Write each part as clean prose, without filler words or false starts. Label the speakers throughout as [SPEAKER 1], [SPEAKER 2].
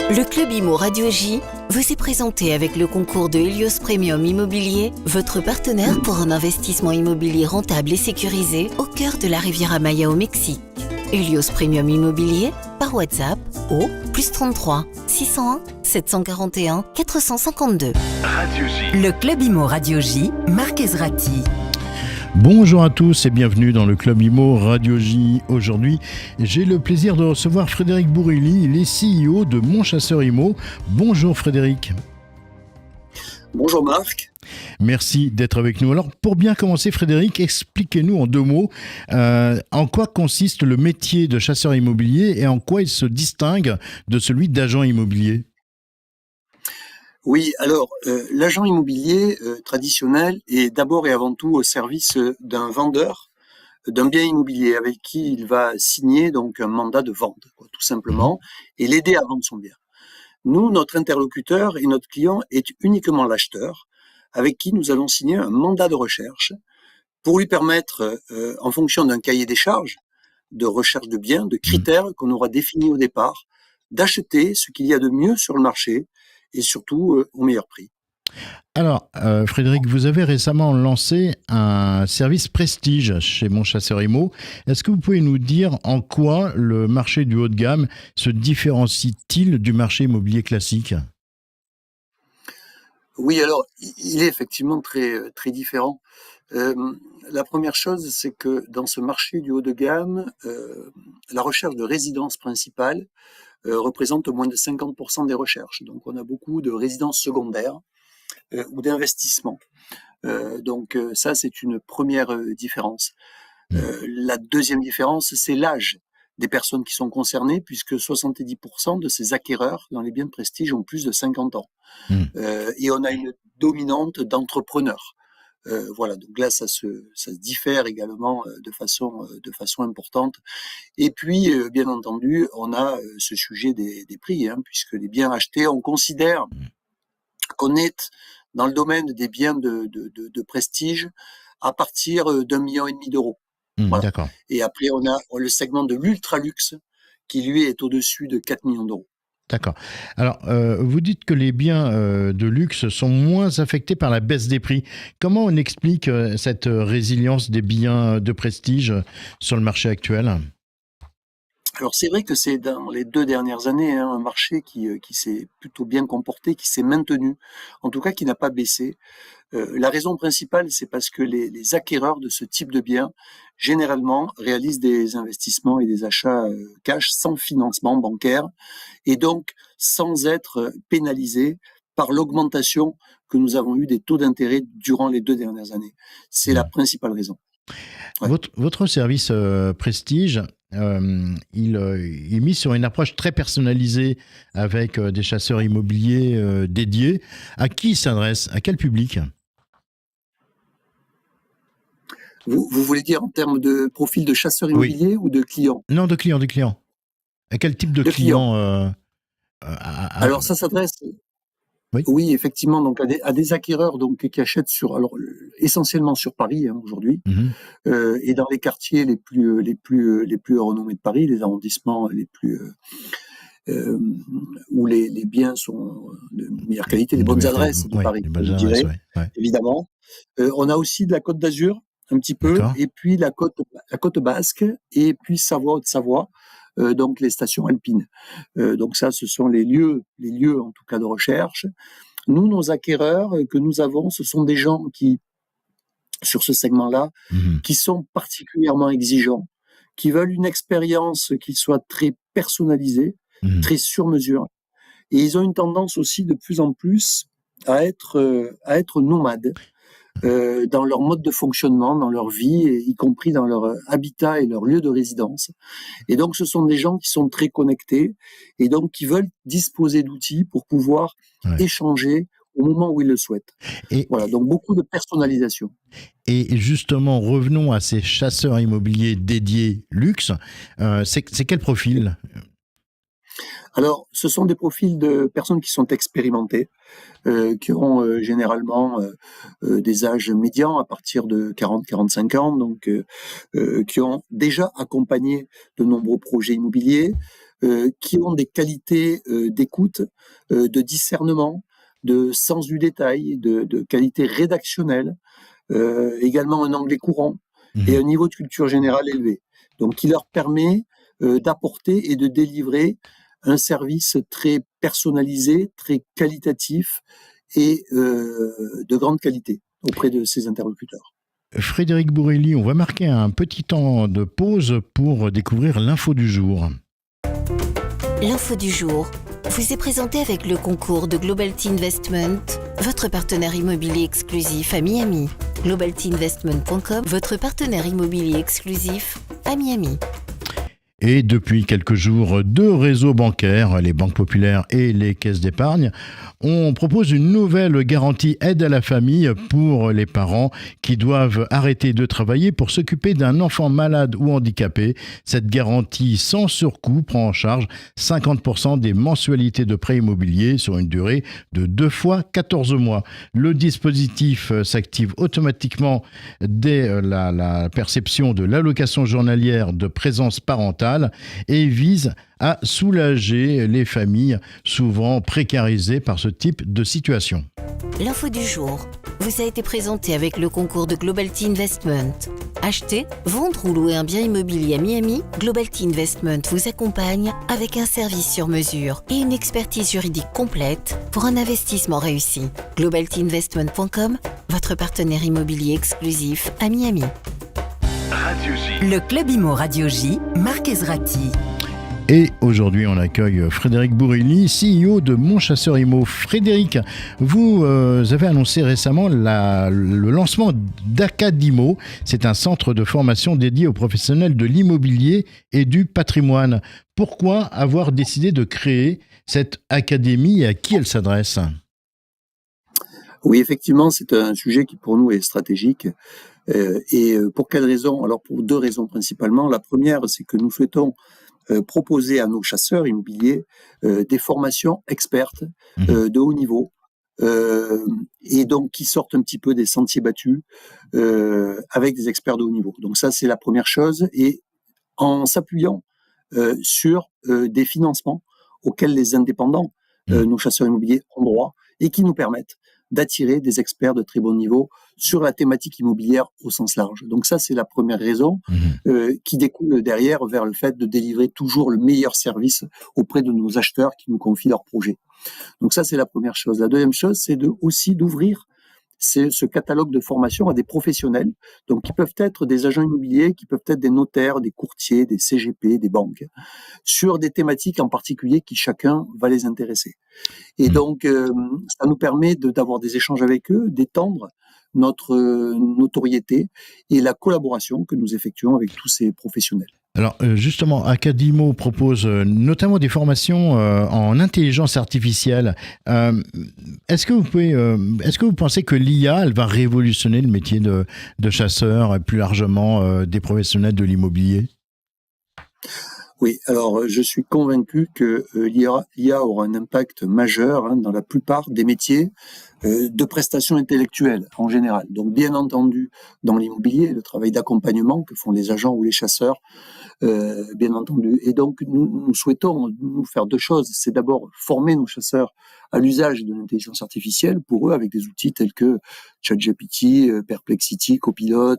[SPEAKER 1] Le Club Imo Radio J vous est présenté avec le concours de Helios Premium Immobilier, votre partenaire pour un investissement immobilier rentable et sécurisé au cœur de la Riviera Maya au Mexique. Helios Premium Immobilier par WhatsApp au +33 601 741 452.
[SPEAKER 2] Radio J.
[SPEAKER 3] Le Club Imo Radio J, Marc Ezrati.
[SPEAKER 4] Bonjour à tous et bienvenue dans le Club Imo Radio J. Aujourd'hui, j'ai le plaisir de recevoir Frédéric Bourrilly, il est CEO de Mon Chasseur Immo. Bonjour Frédéric.
[SPEAKER 5] Bonjour Marc.
[SPEAKER 4] Merci d'être avec nous. Alors pour bien commencer Frédéric, expliquez-nous en deux mots en quoi consiste le métier de chasseur immobilier et en quoi il se distingue de celui d'agent immobilier.
[SPEAKER 5] Oui, alors l'agent immobilier traditionnel est d'abord et avant tout au service d'un vendeur d'un bien immobilier avec qui il va signer donc un mandat de vente, tout simplement, et l'aider à vendre son bien. Nous, notre interlocuteur et notre client est uniquement l'acheteur, avec qui nous allons signer un mandat de recherche pour lui permettre, en fonction d'un cahier des charges, de recherche de biens, de critères qu'on aura définis au départ, d'acheter ce qu'il y a de mieux sur le marché et surtout au meilleur prix.
[SPEAKER 4] Alors, Frédéric, vous avez récemment lancé un service prestige chez Mon Chasseur Immo. Est-ce que vous pouvez nous dire en quoi le marché du haut de gamme se différencie-t-il du marché immobilier classique ?
[SPEAKER 5] Oui, alors, il est effectivement très, très différent. La première chose, c'est que dans ce marché du haut de gamme, la recherche de résidence principale représente moins de 50% des recherches. Donc, on a beaucoup de résidences secondaires ou d'investissements. Donc, ça, c'est une première différence. La deuxième différence, c'est l'âge des personnes qui sont concernées, puisque 70% de ces acquéreurs dans les biens de prestige ont plus de 50 ans. Et on a une dominante d'entrepreneurs. Voilà, donc là, ça se diffère également de façon importante. Et puis, bien entendu, on a ce sujet des prix, puisque les biens achetés, on considère qu'on est dans le domaine des biens de prestige à partir d'1,5 million d'euros. Voilà.
[SPEAKER 4] D'accord.
[SPEAKER 5] Et après, on a le segment de l'ultra-luxe qui, lui, est au-dessus de 4 millions d'euros.
[SPEAKER 4] D'accord. Alors, vous dites que les biens de luxe sont moins affectés par la baisse des prix. Comment on explique cette résilience des biens de prestige sur le marché actuel ?
[SPEAKER 5] Alors c'est vrai que c'est dans les 2 dernières années un marché qui s'est plutôt bien comporté, qui s'est maintenu, en tout cas qui n'a pas baissé. La raison principale, c'est parce que les acquéreurs de ce type de biens, généralement, réalisent des investissements et des achats cash sans financement bancaire et donc sans être pénalisés par l'augmentation que nous avons eue des taux d'intérêt durant les 2 dernières années. C'est la principale raison. Ouais.
[SPEAKER 4] Votre service Prestige, il est mis sur une approche très personnalisée avec des chasseurs immobiliers dédiés. À qui il s'adresse ? À quel public ?
[SPEAKER 5] Vous voulez dire en termes de profil de chasseur immobilier ou de client ?
[SPEAKER 4] Non, de client. À quel type de client
[SPEAKER 5] Alors ça s'adresse... Oui, effectivement, donc à des acquéreurs donc qui achètent essentiellement sur Paris aujourd'hui, et dans les quartiers les plus renommés de Paris, les arrondissements les plus où les biens sont de meilleure qualité, les bonnes adresses de Paris, je dirais, évidemment. On a aussi de la Côte d'Azur un petit peu, et puis la côte basque, et puis Savoie, Haute-Savoie. Donc les stations alpines. Donc ça, ce sont les lieux en tout cas de recherche. Nous, nos acquéreurs que nous avons, ce sont des gens qui, sur ce segment-là, qui sont particulièrement exigeants, qui veulent une expérience qui soit très personnalisée, très sur mesure. Et ils ont une tendance aussi de plus en plus à être nomades. Dans leur mode de fonctionnement, dans leur vie, y compris dans leur habitat et leur lieu de résidence. Et donc, ce sont des gens qui sont très connectés et donc qui veulent disposer d'outils pour pouvoir échanger au moment où ils le souhaitent. Voilà, donc beaucoup de personnalisation.
[SPEAKER 4] Et justement, revenons à ces chasseurs immobiliers dédiés luxe. C'est quel profil ?
[SPEAKER 5] Alors, ce sont des profils de personnes qui sont expérimentées, qui ont généralement des âges médians à partir de 40-45 ans, donc qui ont déjà accompagné de nombreux projets immobiliers, qui ont des qualités d'écoute, de discernement, de sens du détail, de qualité rédactionnelle, également un anglais courant et un niveau de culture générale élevé. Donc, qui leur permet d'apporter et de délivrer un service très personnalisé, très qualitatif et de grande qualité auprès de ses interlocuteurs.
[SPEAKER 4] Frédéric Bourelli, on va marquer un petit temps de pause pour découvrir l'info du jour.
[SPEAKER 1] L'info du jour vous est présentée avec le concours de Globalty Investment, votre partenaire immobilier exclusif à Miami. globaltyinvestment.com, votre partenaire immobilier exclusif à Miami.
[SPEAKER 4] Et depuis quelques jours, 2 réseaux bancaires, les banques populaires et les caisses d'épargne, on propose une nouvelle garantie aide à la famille pour les parents qui doivent arrêter de travailler pour s'occuper d'un enfant malade ou handicapé. Cette garantie sans surcoût prend en charge 50% des mensualités de prêt immobilier sur une durée de 2 fois 14 mois. Le dispositif s'active automatiquement dès la perception de l'allocation journalière de présence parentale et vise à soulager les familles souvent précarisées par ce type de situation.
[SPEAKER 1] L'info du jour vous a été présentée avec le concours de Globalty Investment. Acheter, vendre ou louer un bien immobilier à Miami, Globalty Investment vous accompagne avec un service sur mesure et une expertise juridique complète pour un investissement réussi. globaltyinvestment.com, votre partenaire immobilier exclusif à Miami.
[SPEAKER 3] Radio J. Le Club Imo Radio J, Marc Ezrati.
[SPEAKER 4] Et aujourd'hui, on accueille Frédéric Bourelli, CEO de Mon Chasseur Immo. Frédéric, vous avez annoncé récemment le lancement d'Acadimo. C'est un centre de formation dédié aux professionnels de l'immobilier et du patrimoine. Pourquoi avoir décidé de créer cette académie et à qui elle s'adresse ?
[SPEAKER 5] Oui, effectivement, c'est un sujet qui pour nous est stratégique. Et pour quelles raisons ? Alors pour 2 raisons principalement. La première, c'est que nous souhaitons proposer à nos chasseurs immobiliers des formations expertes de haut niveau et donc qui sortent un petit peu des sentiers battus avec des experts de haut niveau. Donc ça, c'est la première chose. Et en s'appuyant sur des financements auxquels les indépendants, nos chasseurs immobiliers, ont droit et qui nous permettent d'attirer des experts de très bon niveau sur la thématique immobilière au sens large. Donc ça, c'est la première raison qui découle derrière vers le fait de délivrer toujours le meilleur service auprès de nos acheteurs qui nous confient leurs projets. Donc ça, c'est la première chose. La deuxième chose, c'est aussi d'ouvrir ce catalogue de formation à des professionnels, donc qui peuvent être des agents immobiliers, qui peuvent être des notaires, des courtiers, des CGP, des banques, sur des thématiques en particulier qui chacun va les intéresser. Et donc, ça nous permet d'avoir des échanges avec eux, d'étendre notre notoriété et la collaboration que nous effectuons avec tous ces professionnels.
[SPEAKER 4] Alors justement, Acadimo propose notamment des formations en intelligence artificielle. Est-ce que vous pensez que l'IA, elle va révolutionner le métier de chasseur et plus largement des professionnels de l'immobilier ?
[SPEAKER 5] Oui, alors je suis convaincu que l'IA aura un impact majeur dans la plupart des métiers de prestations intellectuelles en général. Donc bien entendu, dans l'immobilier, le travail d'accompagnement que font les agents ou les chasseurs, bien entendu. Et donc nous souhaitons nous faire 2 choses. C'est d'abord former nos chasseurs à l'usage de l'intelligence artificielle pour eux avec des outils tels que ChatGPT, Perplexity, Copilot,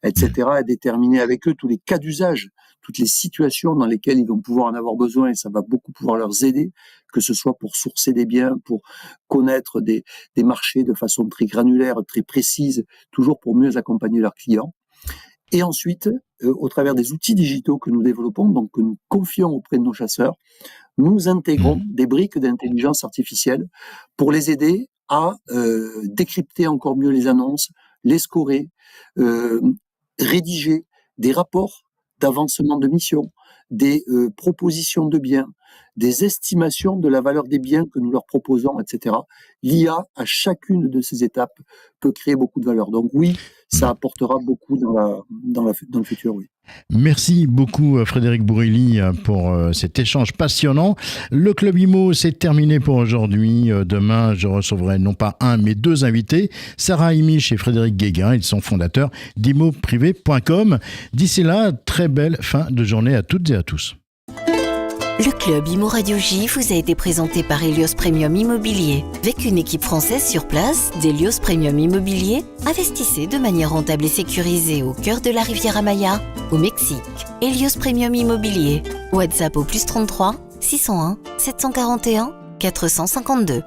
[SPEAKER 5] etc. et déterminer avec eux tous les cas d'usage, toutes les situations dans lesquelles ils vont pouvoir en avoir besoin et ça va beaucoup pouvoir leur aider, que ce soit pour sourcer des biens, pour connaître des marchés de façon très granulaire, très précise, toujours pour mieux accompagner leurs clients. Et ensuite, au travers des outils digitaux que nous développons, donc que nous confions auprès de nos chasseurs, nous intégrons des briques d'intelligence artificielle pour les aider à décrypter encore mieux les annonces, les scorer, rédiger des rapports d'avancement de mission, des propositions de biens, des estimations de la valeur des biens que nous leur proposons, etc. L'IA, à chacune de ces étapes, peut créer beaucoup de valeur. Donc oui, ça apportera beaucoup dans le futur, oui.
[SPEAKER 4] Merci beaucoup Frédéric Bourelli pour cet échange passionnant. Le Club Imo, c'est terminé pour aujourd'hui. Demain, je recevrai non pas un, mais 2 invités. Sarah Imiche et Frédéric Guéguin, ils sont fondateurs d'immoprivé.com. D'ici là, très belle fin de journée à toutes et à tous.
[SPEAKER 1] Le club Imo Radio J vous a été présenté par Helios Premium Immobilier. Avec une équipe française sur place d'Helios Premium Immobilier, investissez de manière rentable et sécurisée au cœur de la Riviera Maya, au Mexique. Helios Premium Immobilier. WhatsApp au +33 601 741 452.